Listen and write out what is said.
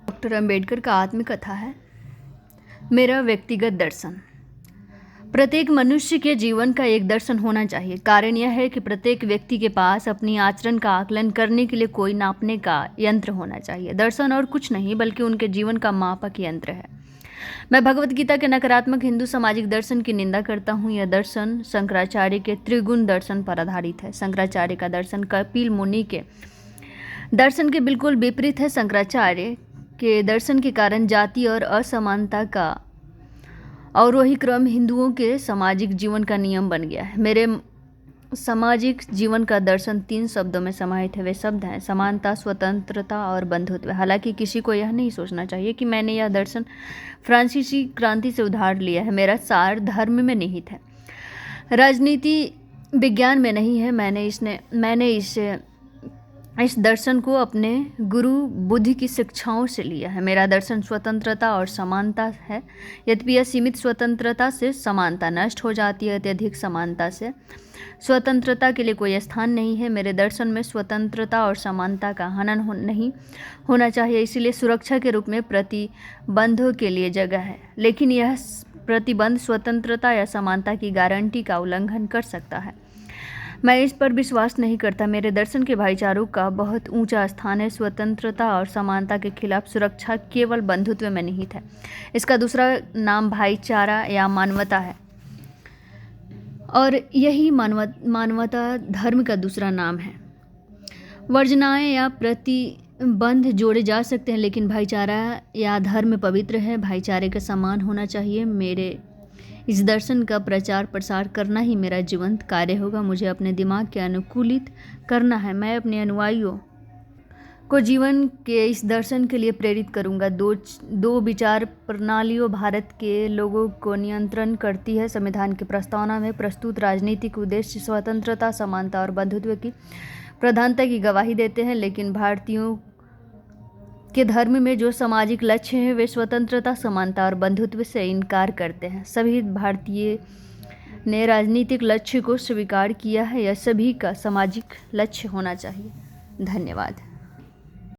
Doctor Ambedkar का आत्मकथा है मेरा व्यक्तिगत दर्शन। प्रत्येक मनुष्य के जीवन का एक दर्शन होना चाहिए। कारण यह है कि प्रत्येक व्यक्ति के पास अपनी आचरण का आकलन करने के लिए कोई नापने का यंत्र होना चाहिए। दर्शन और कुछ नहीं बल्कि उनके जीवन का मापक यंत्र है। मैं भगवत गीता के नकारात्मक हिंदू सामाजिक दर्शन की निंदा करता हूँ। यह दर्शन शंकराचार्य के त्रिगुण दर्शन पर आधारित है। शंकराचार्य का दर्शन कपिल मुनि के दर्शन के बिल्कुल विपरीत है। शंकराचार्य के दर्शन के कारण जाति और असमानता का अवरोही क्रम हिंदुओं के सामाजिक जीवन का नियम बन गया है। मेरे सामाजिक जीवन का दर्शन 3 शब्दों में समाहित है। वे शब्द हैं समानता, स्वतंत्रता और बंधुत्व। हालांकि किसी को यह नहीं सोचना चाहिए कि मैंने यह दर्शन फ्रांसीसी क्रांति से उधार लिया है। मेरा सार धर्म में निहित है, राजनीति विज्ञान में नहीं है। मैंने इस दर्शन को अपने गुरु बुद्ध की शिक्षाओं से लिया है। मेरा दर्शन स्वतंत्रता और समानता है। यद्यपि यह सीमित स्वतंत्रता से समानता नष्ट हो जाती है, अत्यधिक समानता से स्वतंत्रता के लिए कोई स्थान नहीं है। मेरे दर्शन में स्वतंत्रता और समानता का हनन नहीं होना चाहिए, इसीलिए सुरक्षा के रूप में प्रतिबंधों के लिए जगह है। लेकिन यह प्रतिबंध स्वतंत्रता या समानता की गारंटी का उल्लंघन कर सकता है। मैं इस पर विश्वास नहीं करता। मेरे दर्शन के भाईचारों का बहुत ऊंचा स्थान है। स्वतंत्रता और समानता के खिलाफ सुरक्षा केवल बंधुत्व में निहित है। इसका दूसरा नाम भाईचारा या मानवता है और यही मानवता धर्म का दूसरा नाम है। वर्जनाएं या प्रतिबंध जोड़े जा सकते हैं, लेकिन भाईचारा या धर्म पवित्र है। भाईचारे का सम्मान होना चाहिए। मेरे इस दर्शन का प्रचार प्रसार करना ही मेरा जीवंत कार्य होगा। मुझे अपने दिमाग के अनुकूलित करना है। मैं अपने अनुयायियों को जीवन के इस दर्शन के लिए प्रेरित करूंगा। दो विचार प्रणालियों भारत के लोगों को नियंत्रण करती है। संविधान की प्रस्तावना में प्रस्तुत राजनीतिक उद्देश्य स्वतंत्रता, समानता और बंधुत्व की प्रधानता की गवाही देते हैं, लेकिन भारतीयों के धर्म में जो सामाजिक लक्ष्य हैं वे स्वतंत्रता, समानता और बंधुत्व से इनकार करते हैं। सभी भारतीय ने राजनीतिक लक्ष्य को स्वीकार किया है। यह सभी का सामाजिक लक्ष्य होना चाहिए। धन्यवाद।